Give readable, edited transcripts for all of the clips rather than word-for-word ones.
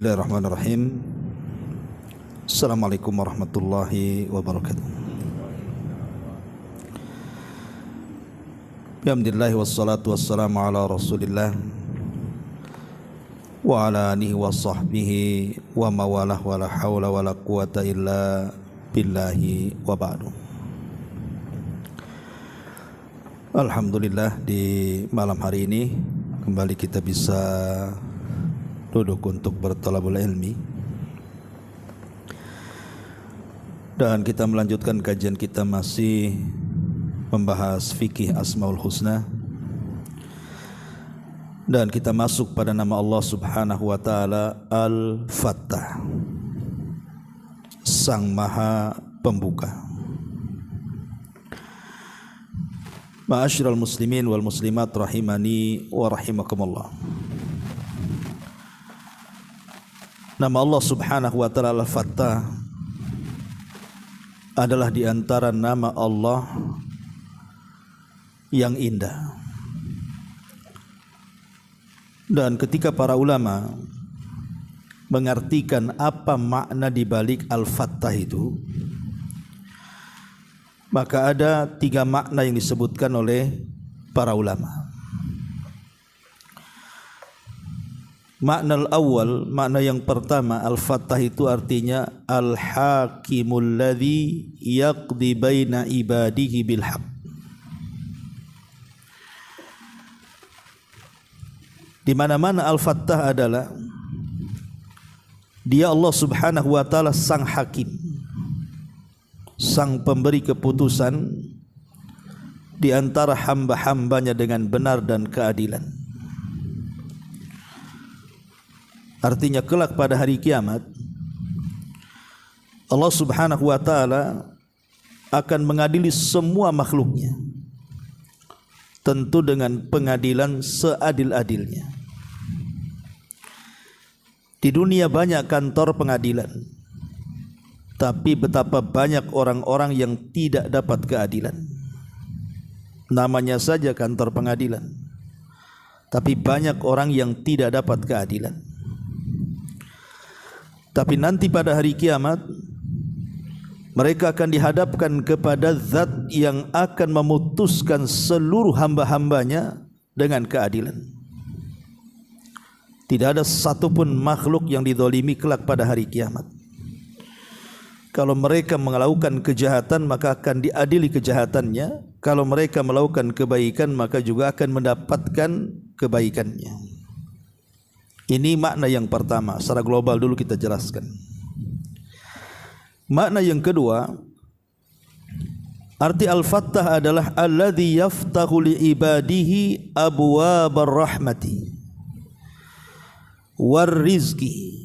Bismillahirrahmanirrahim. Assalamualaikum warahmatullahi wabarakatuh. Alhamdulillah wassalatu wassalamu ala Rasulillah wa ala alihi wa sahbihi wa mawalah wa la hawla wa la quwata illa billahi wa ba'du. Alhamdulillah, di malam hari ini kembali kita bisa duduk untuk bertolabul ilmi, dan kita melanjutkan kajian kita masih membahas fikih Asmaul Husna, dan kita masuk pada nama Allah Subhanahu wa taala Al-Fattah, Sang Maha Pembuka. Ma'asyiral muslimin wal muslimat rahimani wa rahimakumullah. Nama Allah Subhanahu wa taala Al-Fattah adalah di antara nama Allah yang indah. Dan ketika para ulama mengartikan apa makna di balik Al-Fattah itu, maka ada 3 makna yang disebutkan oleh para ulama. Makna al-awwal, makna yang pertama, Al-Fattah itu artinya Al-Hakimul ladzi yaqdi baina ibadihi bil haqq. Di mana-mana Al-Fattah adalah Dia Allah Subhanahu wa taala Sang Hakim, Sang pemberi keputusan di antara hamba-hambanya dengan benar dan keadilan. Artinya kelak pada hari kiamat Allah Subhanahu wa taala akan mengadili semua makhluknya, tentu dengan pengadilan seadil-adilnya. Di dunia banyak kantor pengadilan, tapi betapa banyak orang-orang yang tidak dapat keadilan. Namanya saja kantor pengadilan, tapi banyak orang yang tidak dapat keadilan. Tapi nanti pada hari kiamat mereka akan dihadapkan kepada zat yang akan memutuskan seluruh hamba-hambanya dengan keadilan. Tidak ada satupun makhluk yang dizalimi kelak pada hari kiamat. Kalau mereka melakukan kejahatan, maka akan diadili kejahatannya. Kalau mereka melakukan kebaikan, maka juga akan mendapatkan kebaikannya. Ini makna yang pertama, secara global dulu kita jelaskan. Makna yang kedua, arti Al-Fattah adalah alladzi yaftahu li ibadihi abwabar rahmati war rizqi.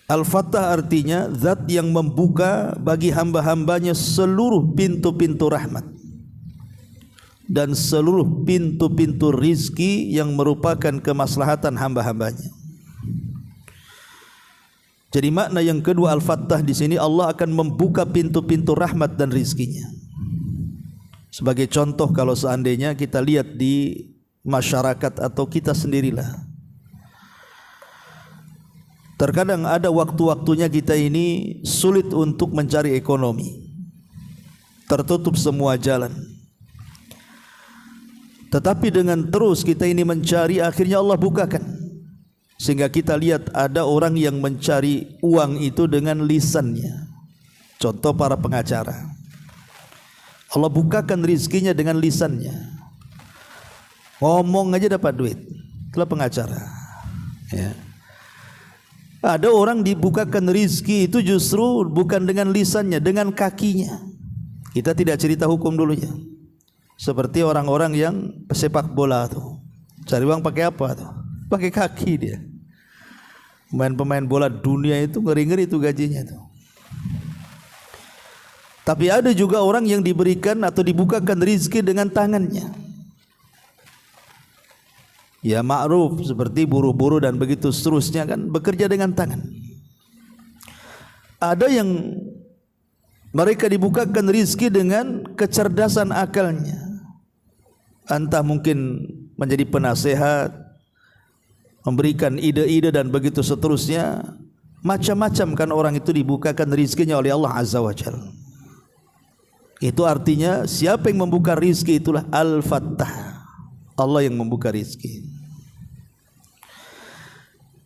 Al-Fattah artinya zat yang membuka bagi hamba-hambanya seluruh pintu-pintu rahmat dan seluruh pintu-pintu rizki yang merupakan kemaslahatan hamba-hambanya. Jadi makna yang kedua Al-Fattah di sini, Allah akan membuka pintu-pintu rahmat dan rizkinya. Sebagai contoh, kalau seandainya kita lihat di masyarakat atau kita sendirilah, terkadang ada waktu-waktunya kita ini sulit untuk mencari ekonomi, tertutup semua jalan. Tetapi dengan terus kita ini mencari, akhirnya Allah bukakan. Sehingga kita lihat ada orang yang mencari uang itu dengan lisannya. Contoh para pengacara, Allah bukakan rizkinya dengan lisannya. Ngomong aja dapat duit. Itulah pengacara, ya. Ada orang dibukakan rizki itu justru bukan dengan lisannya, dengan kakinya. Kita tidak cerita hukum dulu ya. Seperti orang-orang yang pesepak bola tuh, cari uang pakai apa tuh? Pakai kaki dia. Pemain-pemain bola dunia itu ngeri-ngeri itu gajinya tuh. Tapi ada juga orang yang diberikan atau dibukakan rizki dengan tangannya. Ya ma'ruf, seperti buruh-buruh dan begitu seterusnya, kan bekerja dengan tangan. Ada yang mereka dibukakan rizki dengan kecerdasan akalnya. Entah mungkin menjadi penasehat memberikan ide-ide dan begitu seterusnya. Macam-macam kan orang itu dibukakan rizkinya oleh Allah Azza wa Jalla. Itu artinya siapa yang membuka rizki itulah Al-Fattah. Allah yang membuka rizki.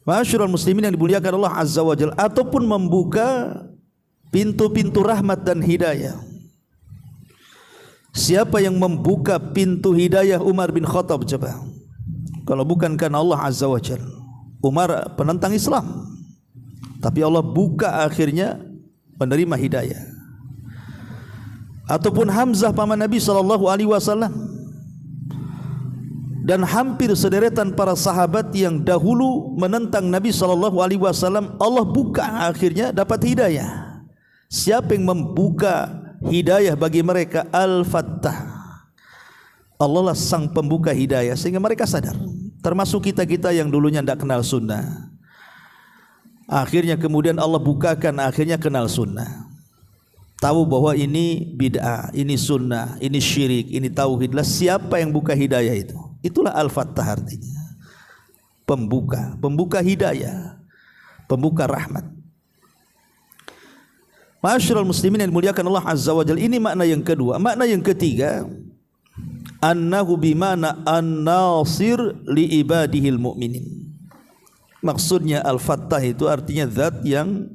Ma'asyiral muslimin yang dimuliakan Allah Azza wa Jalla, ataupun membuka pintu-pintu rahmat dan hidayah. Siapa yang membuka pintu hidayah Umar bin Khattab coba? Kalau bukan karena Allah Azza wa Jalla. Umar penentang Islam, tapi Allah buka akhirnya menerima hidayah. Ataupun Hamzah paman Nabi SAW, dan hampir sederetan para sahabat yang dahulu menentang Nabi SAW, Allah buka akhirnya dapat hidayah. Siapa yang membuka hidayah bagi mereka? Al-Fattah. Allah lah sang pembuka hidayah sehingga mereka sadar. Termasuk kita-kita yang dulunya tidak kenal sunnah, akhirnya kemudian Allah bukakan, akhirnya kenal sunnah, tahu bahwa ini bid'ah, ini sunnah, ini syirik, ini tauhid. Lah siapa yang buka hidayah itu? Itulah Al-Fattah artinya. Pembuka hidayah, pembuka rahmat. Ma'asyiral muslimin yang dimuliakan Allah Azza wa Jalla, ini makna yang kedua. Makna yang ketiga, annahu bimana an-nasir li ibadihil mu'minin. Maksudnya Al-Fattah itu artinya zat yang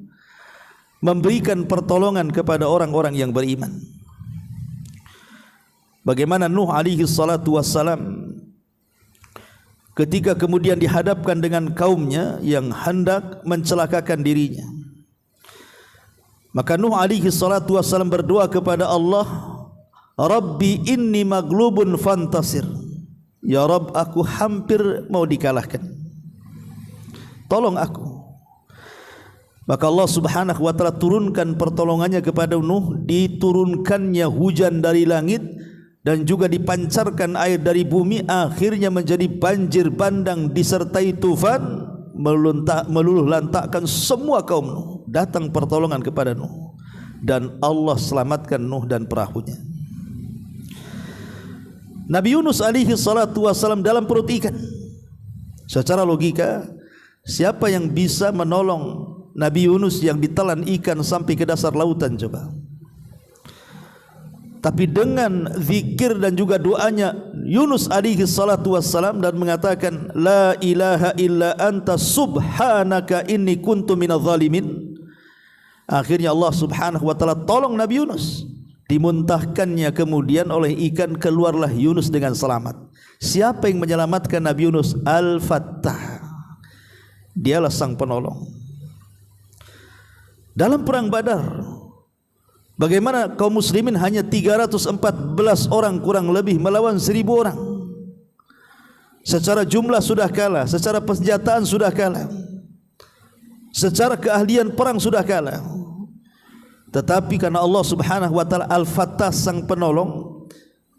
memberikan pertolongan kepada orang-orang yang beriman. Bagaimana Nuh alaihi salatu wassalam ketika kemudian dihadapkan dengan kaumnya yang hendak mencelakakan dirinya, maka Nuh alaihi salatu wassalam berdoa kepada Allah, Rabbi inni maglubun fantasir. Ya Rabb, aku hampir mau dikalahkan, tolong aku. Maka Allah subhanahu wa ta'ala turunkan pertolongannya kepada Nuh. Diturunkannya hujan dari langit dan juga dipancarkan air dari bumi, akhirnya menjadi banjir bandang disertai tufan, meluluh lantakkan semua kaum Nuh. Datang pertolongan kepada Nuh dan Allah selamatkan Nuh dan perahunya. Nabi Yunus alaihi salatu wassalam dalam perut ikan. Secara logika, siapa yang bisa menolong Nabi Yunus yang ditelan ikan sampai ke dasar lautan coba? Tapi dengan zikir dan juga doanya Yunus alaihi salatu wassalam dan mengatakan la ilaha illa anta subhanaka inni kuntu minadh zalimin, akhirnya Allah subhanahu wa ta'ala tolong Nabi Yunus. Dimuntahkannya kemudian oleh ikan, keluarlah Yunus dengan selamat. Siapa yang menyelamatkan Nabi Yunus? Al-Fattah. Dialah sang penolong. Dalam perang Badar, bagaimana kaum muslimin hanya 314 orang kurang lebih melawan 1000 orang. Secara jumlah sudah kalah, secara persenjataan sudah kalah, secara keahlian perang sudah kalah. Tetapi karena Allah subhanahu wa ta'ala Al-Fattah sang penolong,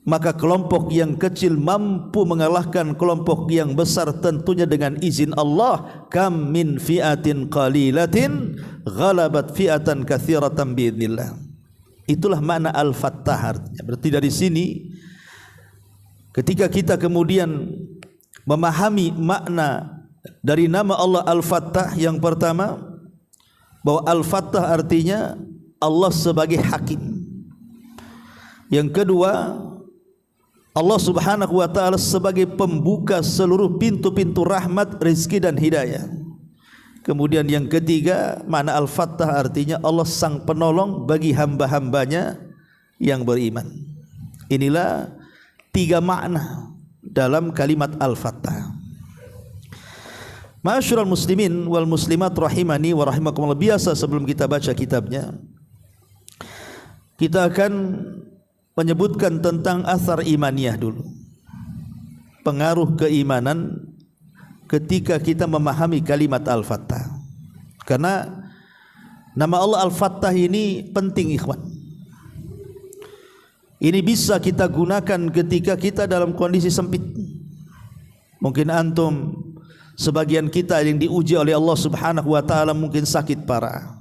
maka kelompok yang kecil mampu mengalahkan kelompok yang besar, tentunya dengan izin Allah. Kam min fi'atin qalilatin ghalabat fi'atan katsiratan biidznillah. Itulah makna Al-Fattah artinya. Berarti dari sini ketika kita kemudian memahami makna dari nama Allah Al-Fattah, yang pertama bahwa Al-Fattah artinya Allah sebagai hakim. Yang kedua, Allah subhanahu wa ta'ala sebagai pembuka seluruh pintu-pintu rahmat, rizki dan hidayah. Kemudian yang ketiga, makna Al-Fattah artinya Allah sang penolong bagi hamba-hambanya yang beriman. Inilah 3 makna dalam kalimat Al-Fattah. Ma'asyiral muslimin wal muslimat rahimani wa rahimakumullah. Biasa sebelum kita baca kitabnya, kita akan menyebutkan tentang asar imaniyah dulu, pengaruh keimanan ketika kita memahami kalimat Al-Fattah. Karena nama Allah Al-Fattah ini penting ikhwan. Ini bisa kita gunakan ketika kita dalam kondisi sempit. Mungkin antum, sebagian kita yang diuji oleh Allah subhanahu wa ta'ala mungkin sakit parah,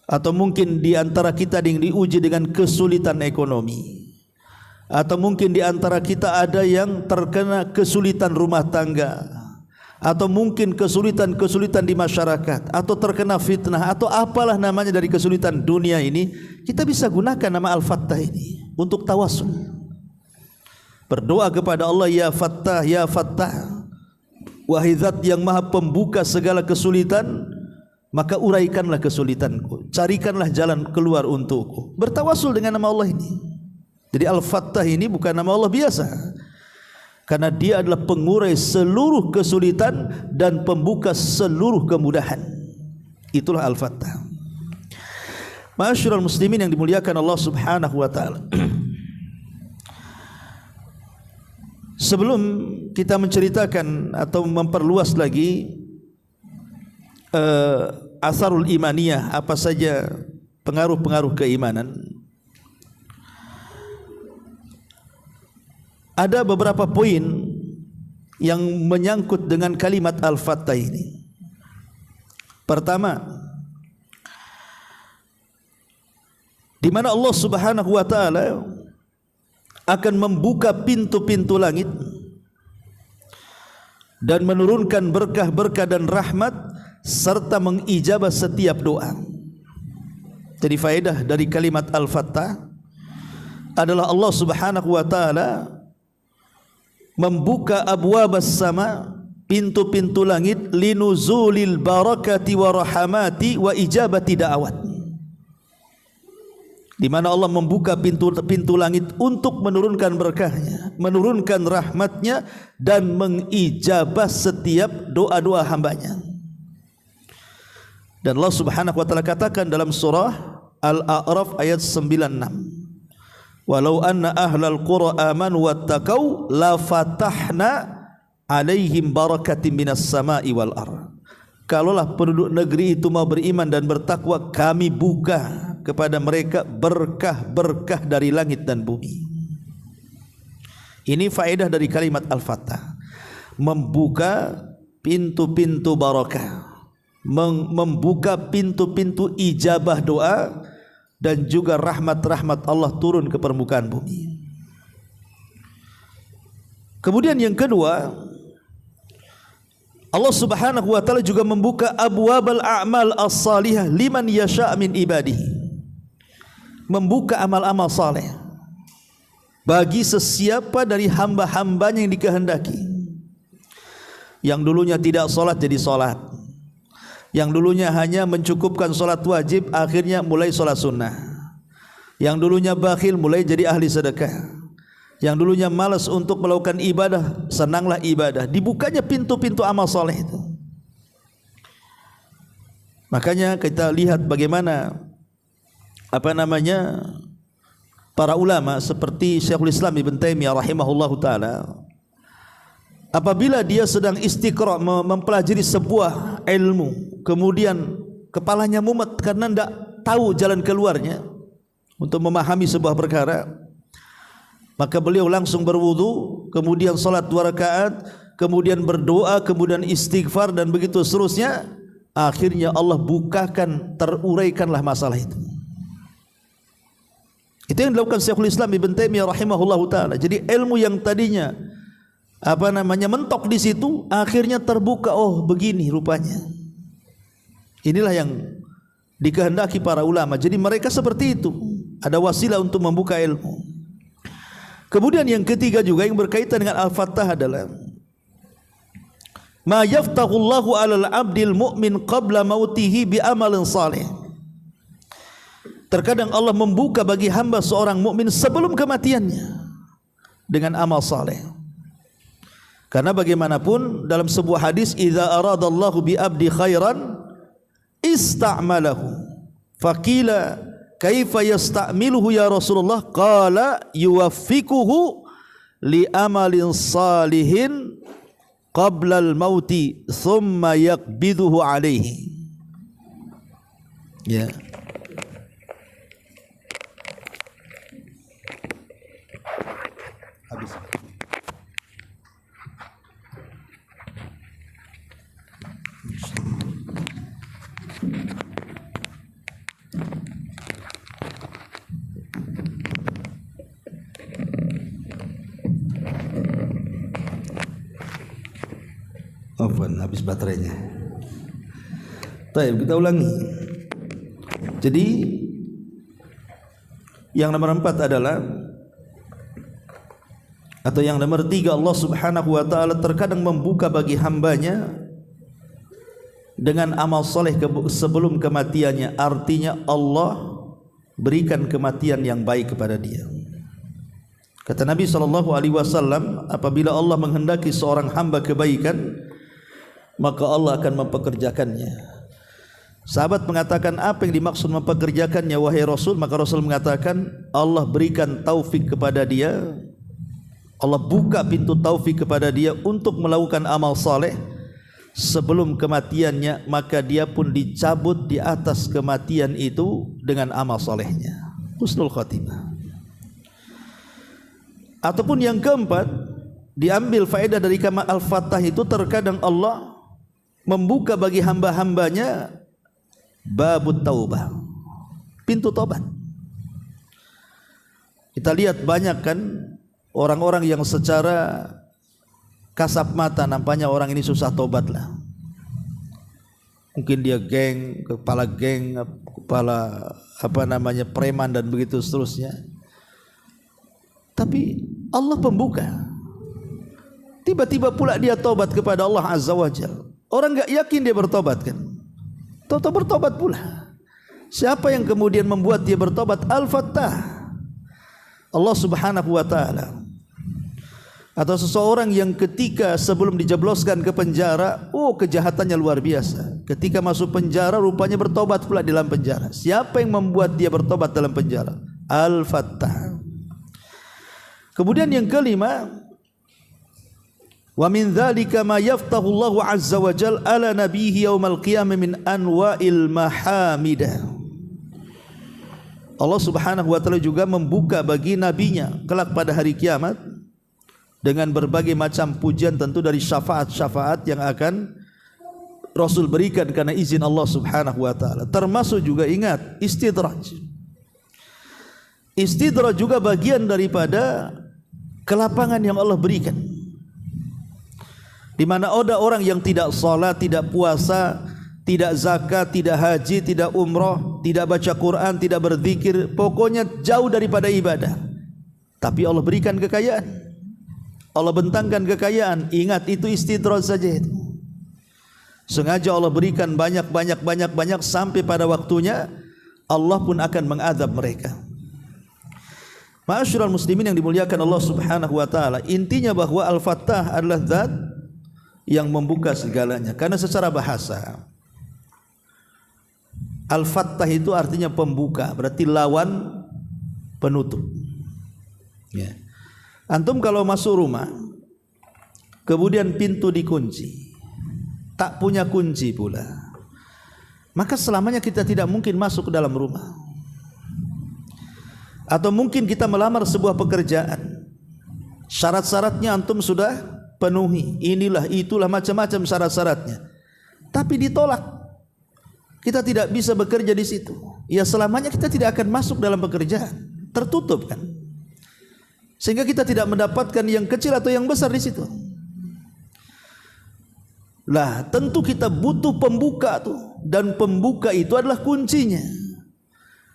atau mungkin di antara kita yang diuji dengan kesulitan ekonomi, atau mungkin di antara kita ada yang terkena kesulitan rumah tangga, atau mungkin kesulitan-kesulitan di masyarakat, atau terkena fitnah, atau apalah namanya dari kesulitan dunia ini, kita bisa gunakan nama Al-Fattah ini untuk tawasul. Berdoa kepada Allah, ya Fattah, ya Fattah, wahai zat yang maha pembuka segala kesulitan, maka uraikanlah kesulitanku, carikanlah jalan keluar untukku. Bertawasul dengan nama Allah ini. Jadi Al-Fattah ini bukan nama Allah biasa, karena dia adalah pengurai seluruh kesulitan dan pembuka seluruh kemudahan. Itulah Al-Fattah. Ma'asyiral muslimin yang dimuliakan Allah Subhanahu wa taala. Sebelum kita menceritakan atau memperluas lagi asarul imaniyah, apa saja pengaruh-pengaruh keimanan, ada beberapa poin yang menyangkut dengan kalimat Al-Fattah ini. Pertama, di mana Allah Subhanahu wa taala akan membuka pintu-pintu langit dan menurunkan berkah-berkah dan rahmat serta mengijabah setiap doa. Jadi faedah dari kalimat Al-Fattah adalah Allah Subhanahu wa taala membuka abwabas sama, pintu-pintu langit, linuzulil barakati wa rahmati wa ijabati da'awat, di mana Allah membuka pintu-pintu langit untuk menurunkan berkahnya, menurunkan rahmatnya, dan mengijabah setiap doa-doa hambanya. Dan Allah Subhanahu wa taala katakan dalam surah Al-A'raf ayat 96, walau anna ahlal qura amanu wattaqau la fatahna alaihim barakatim minas sama'i wal ardh. Kalaulah penduduk negeri itu mau beriman dan bertakwa, kami buka kepada mereka berkah-berkah dari langit dan bumi. Ini faedah dari kalimat Al-Fattah, membuka pintu-pintu barakah, membuka pintu-pintu ijabah doa, dan juga rahmat-rahmat Allah turun ke permukaan bumi. Kemudian yang kedua, Allah Subhanahu wa taala juga membuka abwabal a'mal as-salihah liman yasha' min ibadihi, membuka amal-amal saleh bagi sesiapa dari hamba-hambanya yang dikehendaki. Yang dulunya tidak salat jadi salat, yang dulunya hanya mencukupkan solat wajib akhirnya mulai solat sunnah, yang dulunya bakhil mulai jadi ahli sedekah, yang dulunya malas untuk melakukan ibadah senanglah ibadah. Dibukanya pintu-pintu amal soleh itu. Makanya kita lihat bagaimana para ulama seperti Syekhul Islam Ibn Taimiyah rahimahullahu taala, apabila dia sedang istiqra' mempelajari sebuah ilmu, kemudian kepalanya mumet karena tidak tahu jalan keluarnya untuk memahami sebuah perkara, maka beliau langsung berwudu, kemudian salat 2 rakaat, kemudian berdoa, kemudian istighfar, dan begitu seterusnya. Akhirnya Allah bukakan, teruraikanlah masalah itu. Itu yang dilakukan Syekhul Islam Ibn Taimiyah rahimahullahu taala. Jadi ilmu yang tadinya mentok di situ, akhirnya terbuka, oh begini rupanya. Inilah yang dikehendaki para ulama. Jadi mereka seperti itu, ada wasilah untuk membuka ilmu. Kemudian yang ketiga juga yang berkaitan dengan Al-Fattah adalah ma yaftahullahu 'alal 'abdil mu'min qabla mautihi bi amalin salih. Terkadang Allah membuka bagi hamba seorang mukmin sebelum kematiannya dengan amal saleh. Karena bagaimanapun dalam sebuah hadis, idza aradallahu bi abdi khairan ista'malahu. Faqila kaifa yasta'miluhu ya Rasulullah? Qala yuwaffiquhu li amalin salihin qabla al-mauti thumma yaqbiduhu alaihi. Ya. Habis. Afwan, habis baterainya. Baik, kita ulangi. Jadi yang nomor 4 adalah, atau yang nomor 3, Allah Subhanahu wa ta'ala terkadang membuka bagi hambanya dengan amal soleh sebelum kematiannya. Artinya Allah berikan kematian yang baik kepada dia. Kata Nabi SAW, apabila Allah menghendaki seorang hamba kebaikan, maka Allah akan mempekerjakannya. Sahabat mengatakan, apa yang dimaksud mempekerjakannya wahai Rasul? Maka Rasul mengatakan, Allah berikan taufik kepada dia, Allah buka pintu taufik kepada dia untuk melakukan amal saleh sebelum kematiannya, maka dia pun dicabut di atas kematian itu dengan amal salehnya, husnul khatimah. Ataupun yang keempat, diambil faedah dari kalimat Al-Fattah itu, terkadang Allah membuka bagi hamba-hambanya babut taubah, pintu tobat. Kita lihat banyak kan orang-orang yang secara kasat mata nampaknya orang ini susah tobat lah. Mungkin dia geng, kepala preman dan begitu seterusnya. Tapi Allah pembuka. Tiba-tiba pula dia tobat kepada Allah Azza wa Jalla. Orang enggak yakin dia bertobat kan, tahu-tahu bertobat pula. Siapa yang kemudian membuat dia bertobat? Al-Fattah, Allah Subhanahu wa ta'ala. Atau seseorang yang ketika sebelum dijebloskan ke penjara, kejahatannya luar biasa. Ketika masuk penjara rupanya bertobat pula di dalam penjara. Siapa yang membuat dia bertobat dalam penjara? Al-Fattah. Kemudian yang kelima, wa min dzalika ma yaftahu Allahu azza wa jalla ala nabiyhi yaumal qiyamah min anwa'il mahamidah. Allah Subhanahu wa taala juga membuka bagi nabinya kelak pada hari kiamat dengan berbagai macam pujian, tentu dari syafaat-syafaat yang akan Rasul berikan karena izin Allah Subhanahu wa taala. Termasuk juga ingat istidraj. Istidraj juga bagian daripada kelapangan yang Allah berikan, di mana ada orang yang tidak salat, tidak puasa, tidak zakat, tidak haji, tidak umrah, tidak baca Quran, tidak berzikir, pokoknya jauh daripada ibadah. Tapi Allah berikan kekayaan, Allah bentangkan kekayaan. Ingat, itu istidraj saja itu. Sengaja Allah berikan banyak sampai pada waktunya Allah pun akan mengadab mereka. Ma'asyiral muslimin yang dimuliakan Allah Subhanahu wa taala, intinya bahwa Al-Fattah adalah zat yang membuka segalanya. Karena secara bahasa Al-Fattah itu artinya pembuka, berarti lawan penutup. Ya. Antum kalau masuk rumah, kemudian pintu dikunci, tak punya kunci pula, maka selamanya kita tidak mungkin masuk ke dalam rumah. Atau mungkin kita melamar sebuah pekerjaan, syarat-syaratnya antum sudah penuhi, inilah itulah macam-macam syarat-syaratnya, tapi ditolak. Kita tidak bisa bekerja di situ. Ya selamanya kita tidak akan masuk dalam pekerjaan, tertutup kan, sehingga kita tidak mendapatkan yang kecil atau yang besar di situ. Lah tentu kita butuh pembuka tuh, dan pembuka itu adalah kuncinya.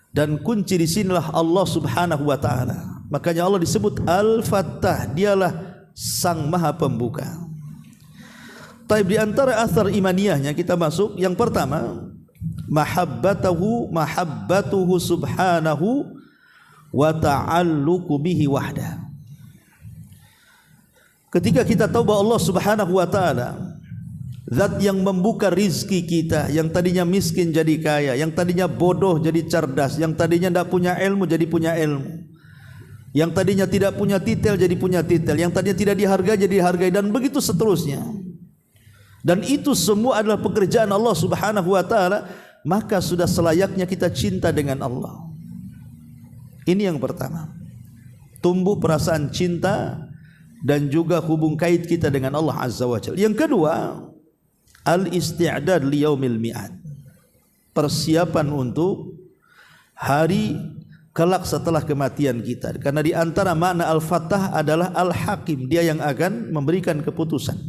Dan kunci di sinilah Allah Subhanahu wa taala. Makanya Allah disebut Al-Fattah, dialah Sang Maha Pembuka. Taib, di antara athar imaniyahnya kita masuk yang pertama, mahabbatuhu subhanahu wa ta'alluqu bihi wahdah. Ketika kita tahu bahwa Allah Subhanahu wa taala zat yang membuka rizki kita, yang tadinya miskin jadi kaya, yang tadinya bodoh jadi cerdas, yang tadinya tidak punya ilmu jadi punya ilmu, yang tadinya tidak punya titel jadi punya titel, yang tadinya tidak dihargai jadi dihargai, dan begitu seterusnya. Dan itu semua adalah pekerjaan Allah Subhanahu wa taala, maka sudah selayaknya kita cinta dengan Allah. Ini yang pertama, tumbuh perasaan cinta dan juga hubung kait kita dengan Allah Azza wa Jalla. Yang kedua, al-isti'dad liyaumil mi'ad, persiapan untuk hari kelak setelah kematian kita. Karena di antara makna Al-Fattah adalah Al-Hakim, dia yang akan memberikan keputusan.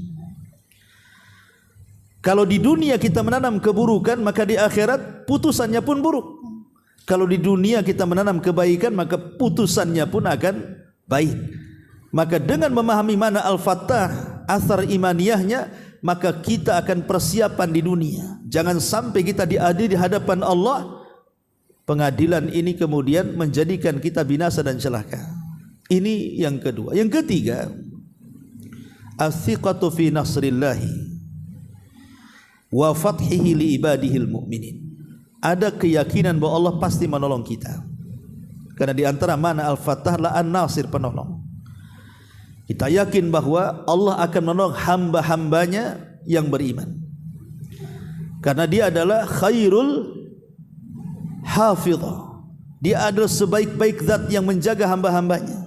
Kalau di dunia kita menanam keburukan, maka di akhirat putusannya pun buruk. Kalau di dunia kita menanam kebaikan, maka putusannya pun akan baik. Maka dengan memahami mana Al-Fattah, athar imaniyahnya, maka kita akan persiapan di dunia. Jangan sampai kita diadili di hadapan Allah, pengadilan ini kemudian menjadikan kita binasa dan celaka. Ini yang kedua. Yang ketiga, as-thiqatu fi nasrillahi wa fathihi li ibadihil mu'minin. Ada keyakinan bahwa Allah pasti menolong kita. Karena di antara mana Al-Fattah la an-nasir, penolong. Kita yakin bahwa Allah akan menolong hamba-hambanya yang beriman. Karena dia adalah khairul hafidhah. Dia adalah sebaik-baik zat yang menjaga hamba-hambanya.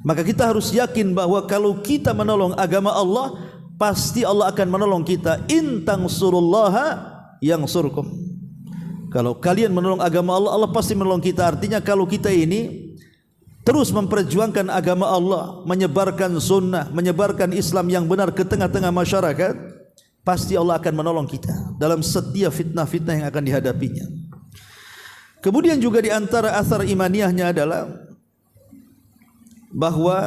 Maka kita harus yakin bahwa kalau kita menolong agama Allah, pasti Allah akan menolong kita. In tansurullaha yansurkum. Kalau kalian menolong agama Allah, Allah pasti menolong kita. Artinya kalau kita ini terus memperjuangkan agama Allah, menyebarkan sunnah, menyebarkan Islam yang benar ke tengah-tengah masyarakat, pasti Allah akan menolong kita dalam setiap fitnah-fitnah yang akan dihadapinya. Kemudian juga di antara asar imaniyahnya adalah bahwa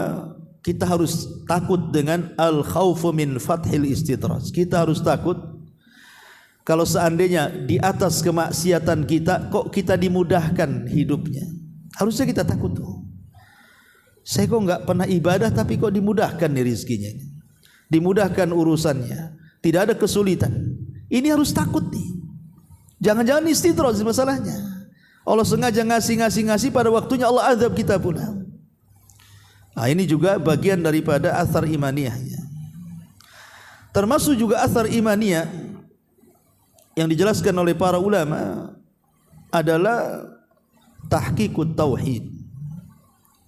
kita harus takut dengan al-khawfu min fathil istidraj. Kita harus takut kalau seandainya di atas kemaksiatan kita, kok kita dimudahkan hidupnya. Harusnya kita takut tuh. Saya kok enggak pernah ibadah tapi kok dimudahkan nih rizkinya, dimudahkan urusannya, tidak ada kesulitan. Ini harus takut nih. Jangan-jangan istidraj masalahnya. Allah sengaja ngasih pada waktunya Allah azab kita pula. Nah, ini juga bagian daripada athar imaniyahnya. Termasuk juga athar imaniyah yang dijelaskan oleh para ulama adalah tahqiqut tauhid.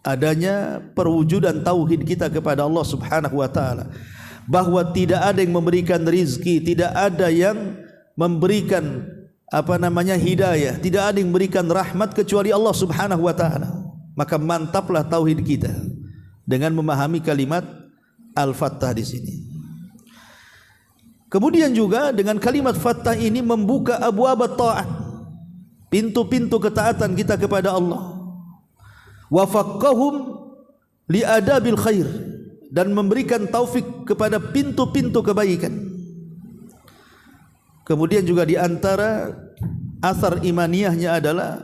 Adanya perwujudan tauhid kita kepada Allah Subhanahu wa taala, bahwa tidak ada yang memberikan rizki, tidak ada yang memberikan hidayah, tidak ada yang memberikan rahmat kecuali Allah Subhanahu wa taala. Maka mantaplah tauhid kita dengan memahami kalimat Al-Fattah di sini. Kemudian juga dengan kalimat Fattah ini membuka abwaab taat, pintu-pintu ketaatan kita kepada Allah. Wa faqqahum li adabil khair, dan memberikan taufik kepada pintu-pintu kebaikan. Kemudian juga di antara asar imaniyahnya adalah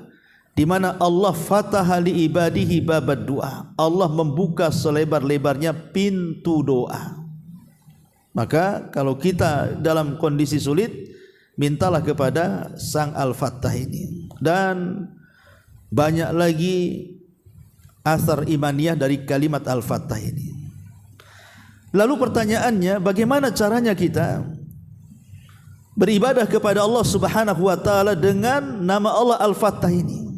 di mana Allah fataha li ibadihi babad doa. Allah membuka selebar-lebarnya pintu doa. Maka kalau kita dalam kondisi sulit, mintalah kepada Sang Al-Fattah ini. Dan banyak lagi asar imaniyah dari kalimat Al-Fattah ini. Lalu pertanyaannya, bagaimana caranya kita beribadah kepada Allah Subhanahu wa taala dengan nama Allah Al-Fattah ini?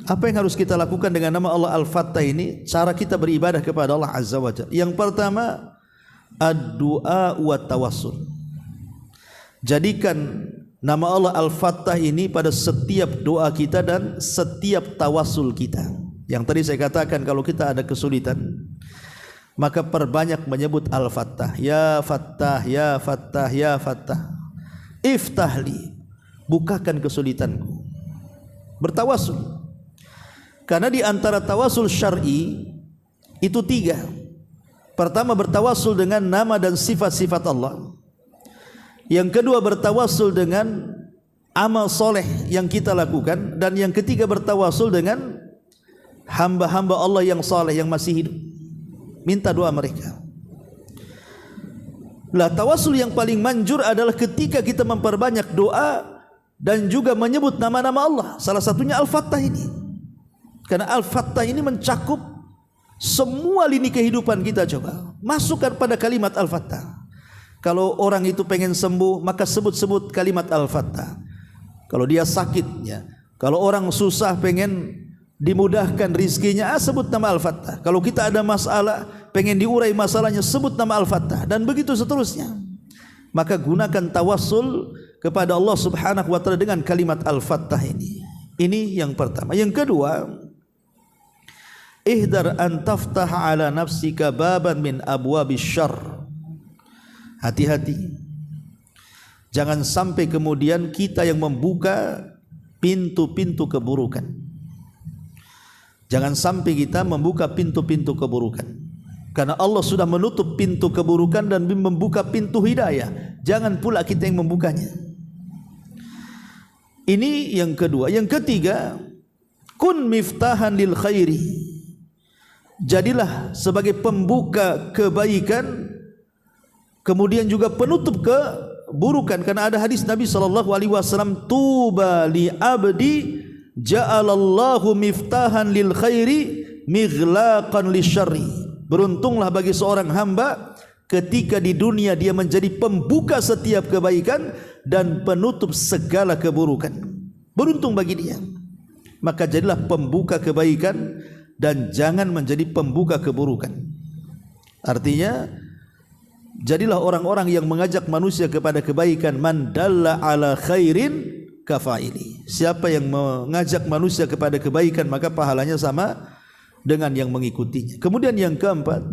Apa yang harus kita lakukan dengan nama Allah Al-Fattah ini? Cara kita beribadah kepada Allah Azza wa Jalla. Yang pertama, ad-du'a wa tawassul. Jadikan nama Allah Al-Fattah ini pada setiap doa kita dan setiap tawassul kita. Yang tadi saya katakan, kalau kita ada kesulitan, maka perbanyak menyebut Al-Fattah. Ya Fattah, ya Fattah, ya Fattah. Iftahli, bukakan kesulitanku. Bertawassul. Karena di antara tawassul syar'i itu 3. Pertama, bertawassul dengan nama dan sifat-sifat Allah. Yang kedua, bertawassul dengan amal soleh yang kita lakukan. Dan yang ketiga, bertawassul dengan hamba-hamba Allah yang saleh yang masih hidup, minta doa mereka. Lah, tawassul yang paling manjur adalah ketika kita memperbanyak doa dan juga menyebut nama-nama Allah. Salah satunya Al-Fattah ini. Karena Al-Fattah ini mencakup semua lini kehidupan kita. Coba masukkan pada kalimat Al-Fattah. Kalau orang itu pengen sembuh, maka sebut-sebut kalimat Al-Fattah. Kalau dia sakit, ya. Kalau orang susah pengen dimudahkan rizkinya, sebut nama Al-Fattah. Kalau kita ada masalah, pengen diurai masalahnya, sebut nama Al-Fattah. Dan begitu seterusnya. Maka gunakan tawassul kepada Allah Subhanahu wa taala dengan kalimat Al-Fattah ini. Ini yang pertama. Yang kedua, ihdar an taftaha ala nafsika baban min abwabis syarr. Hati-hati Jangan sampai kemudian kita yang membuka pintu-pintu keburukan. Jangan sampai kita membuka pintu-pintu keburukan. Karena Allah sudah menutup pintu keburukan dan membuka pintu hidayah. Jangan pula kita yang membukanya. Ini yang kedua. Yang ketiga, kun miftahan lil khairi. Jadilah sebagai pembuka kebaikan, kemudian juga penutup keburukan. Karena ada hadis Nabi SAW, tuba li abdi ja'alallahu miftahan lil khairi mighlaqan lisyarri. Beruntunglah bagi seorang hamba ketika di dunia dia menjadi pembuka setiap kebaikan dan penutup segala keburukan. Beruntung bagi dia. Maka jadilah pembuka kebaikan dan jangan menjadi pembuka keburukan. Artinya, jadilah orang-orang yang mengajak manusia kepada kebaikan. Man dalla ala khairin kafaili. Siapa yang mengajak manusia kepada kebaikan maka pahalanya sama dengan yang mengikutinya. Kemudian yang keempat,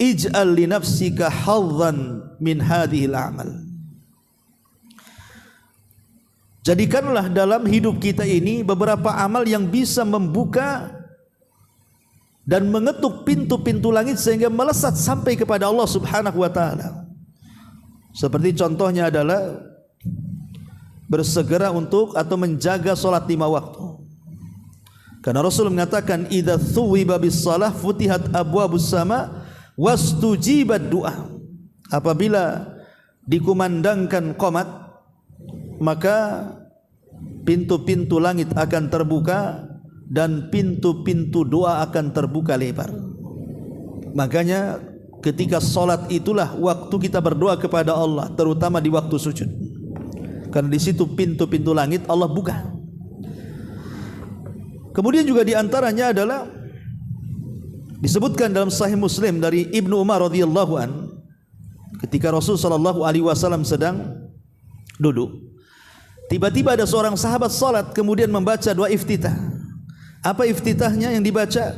ij'al li nafsika hadzan min hadhil a'mal. Jadikanlah dalam hidup kita ini beberapa amal yang bisa membuka dan mengetuk pintu-pintu langit sehingga melesat sampai kepada Allah Subhanahu wa taala. Seperti contohnya adalah bersegera untuk atau menjaga salat 5 waktu. Karena Rasul mengatakan, idza thuwiba bis salah futihat abwabus sama wastujibat du'a. Apabila dikumandangkan qomat, maka pintu-pintu langit akan terbuka dan pintu-pintu doa akan terbuka lebar. Makanya ketika salat itulah waktu kita berdoa kepada Allah, terutama di waktu sujud. Karena di situ pintu-pintu langit Allah buka. Kemudian juga diantaranya adalah disebutkan dalam Sahih Muslim dari Ibnu Umar radhiyallahu an, ketika Rasul sallallahu alaihi wasallam sedang duduk, tiba-tiba ada seorang sahabat salat kemudian membaca doa iftitah. Apa iftitahnya yang dibaca?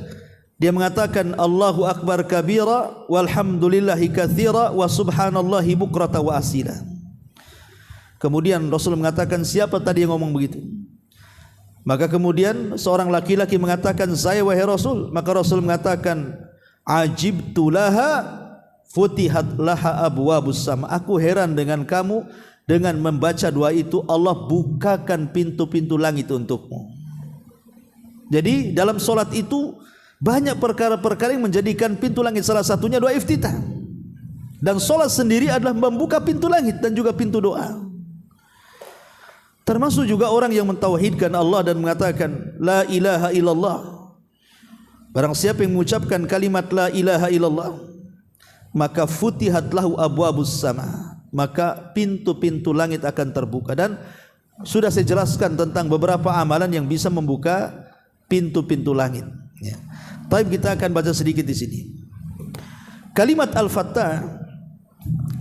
Dia mengatakan Allahu akbar kabira walhamdulillahi katsira wa subhanallahi bukrata wa asila. Kemudian Rasul mengatakan, siapa tadi yang ngomong begitu? Maka kemudian seorang laki-laki mengatakan, saya wahai Rasul. Maka Rasul mengatakan, ajibtu laha futihat laha abwabus sama. Aku heran dengan kamu, dengan membaca doa itu Allah bukakan pintu-pintu langit untukmu. Jadi dalam solat itu banyak perkara-perkara yang menjadikan pintu langit. Salah satunya doa iftitah. Dan solat sendiri adalah membuka pintu langit dan juga pintu doa. Termasuk juga orang yang mentauhidkan Allah dan mengatakan la ilaha illallah. Barang siapa yang mengucapkan kalimat la ilaha illallah, maka futihat lahu abwabus sama, maka pintu-pintu langit akan terbuka. Dan sudah saya jelaskan tentang beberapa amalan yang bisa membuka pintu-pintu langit. Ya. Tapi kita akan baca sedikit di sini. Kalimat Al-Fattah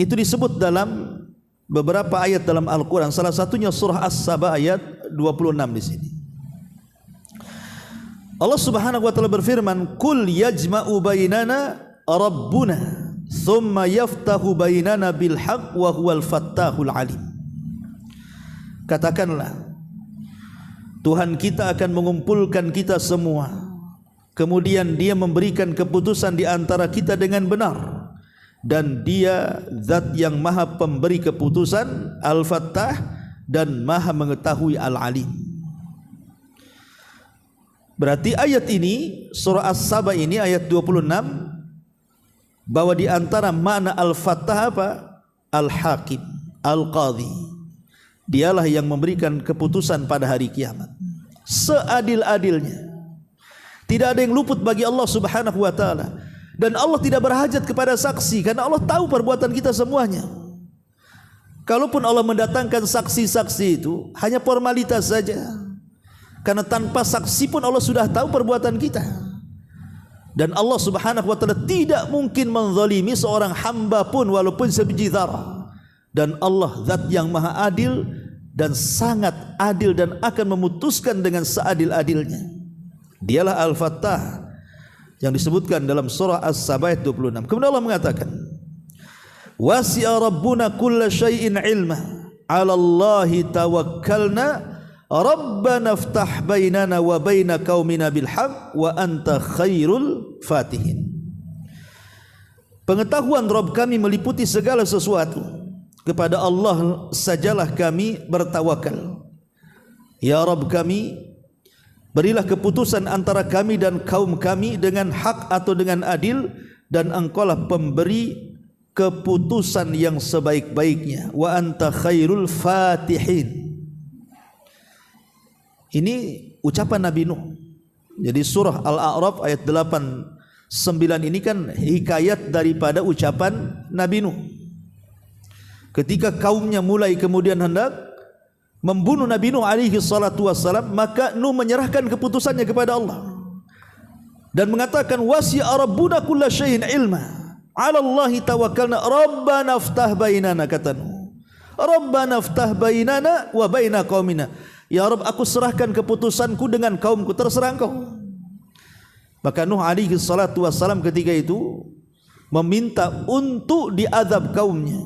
itu disebut dalam beberapa ayat dalam Al-Quran. Salah satunya surah As-Saba ayat 26 di sini. Allah Subhanahu wa taala berfirman, "Qul yajma'u bainana rabbuna, thumma yaftahu bainana bil haqq wa huwal fattahul alim." Katakanlah, Tuhan kita akan mengumpulkan kita semua, kemudian Dia memberikan keputusan di antara kita dengan benar. Dan Dia zat yang maha pemberi keputusan, Al-Fattah, dan maha mengetahui Al-Alim. Berarti ayat ini, surah As-Saba ini ayat 26, bahwa di antara makna Al-Fattah apa? Al-Hakim, Al-Qadhi. Dialah yang memberikan keputusan pada hari kiamat seadil-adilnya. Tidak ada yang luput bagi Allah Subhanahu wa taala. Dan Allah tidak berhajat kepada saksi, karena Allah tahu perbuatan kita semuanya. Kalaupun Allah mendatangkan saksi-saksi itu hanya formalitas saja, karena tanpa saksi pun Allah sudah tahu perbuatan kita. Dan Allah Subhanahu wa taala tidak mungkin menzalimi seorang hamba pun walaupun sebiji dzarah. Dan Allah zat yang maha adil dan sangat adil dan akan memutuskan dengan seadil-adilnya. Dialah Al-Fattah yang disebutkan dalam surah As-Saba ayat 26. Kemudian Allah mengatakan, wasi'a rabbuna kulla syai'in ilma. 'ala Allahi tawakkalna Rabbana iftah bainana wa baina qaumina bil haqq wa anta khairul fatihin. Pengetahuan Rabb kami meliputi segala sesuatu. Kepada Allah sajalah kami bertawakal. Ya Rabb kami, berilah keputusan antara kami dan kaum kami dengan hak atau dengan adil, dan Engkaulah pemberi keputusan yang sebaik-baiknya. Wa anta khairul fatihin. Ini ucapan Nabi Nuh. Jadi surah Al-A'raf ayat 8 9 ini kan hikayat daripada ucapan Nabi Nuh. Ketika kaumnya mulai kemudian hendak membunuh Nabi Nuh alaihi salatu wassalam, maka Nuh menyerahkan keputusannya kepada Allah dan mengatakan wasi'a rabbuna kulla syai'in ilma 'ala Allahi tawakkalna rabbana iftah bainana, kata Nuh, rabbana iftah bainana wa baina qaumina. Ya Rabb, aku serahkan keputusanku dengan kaumku, terserah Engkau. Maka Nuh alaihi salatu wassalam ketika itu meminta untuk diazab kaumnya.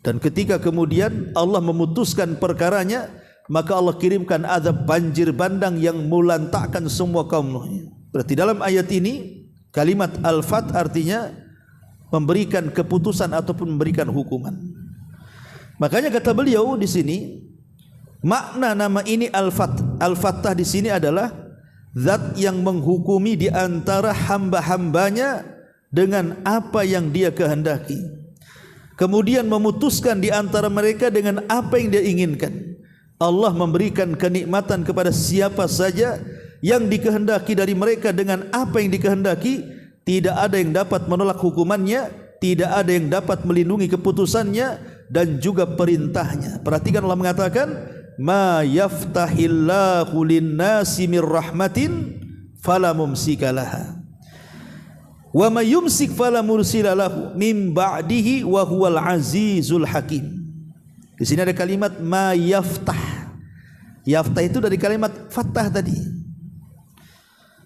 Dan ketika kemudian Allah memutuskan perkaranya, maka Allah kirimkan azab banjir bandang yang melantakkan semua kaum Nuh. Berarti dalam ayat ini kalimat al-fat artinya memberikan keputusan ataupun memberikan hukuman. Makanya kata beliau di sini, makna nama ini al-fat. Al-fattah di sini adalah zat yang menghukumi di antara hamba-hambanya dengan apa yang dia kehendaki, kemudian memutuskan di antara mereka dengan apa yang dia inginkan. Allah memberikan kenikmatan kepada siapa saja yang dikehendaki dari mereka dengan apa yang dikehendaki. Tidak ada yang dapat menolak hukumannya, tidak ada yang dapat melindungi keputusannya dan juga perintahnya. Perhatikan Allah mengatakan, ma yaftahillahu linnasi mir rahmatin fala mumsikalaha wa may yumsik fala mursila lahu min ba'dihi wa huwal azizul hakim. Di sini ada kalimat ma yaftah. Yaftah itu dari kalimat fattah tadi.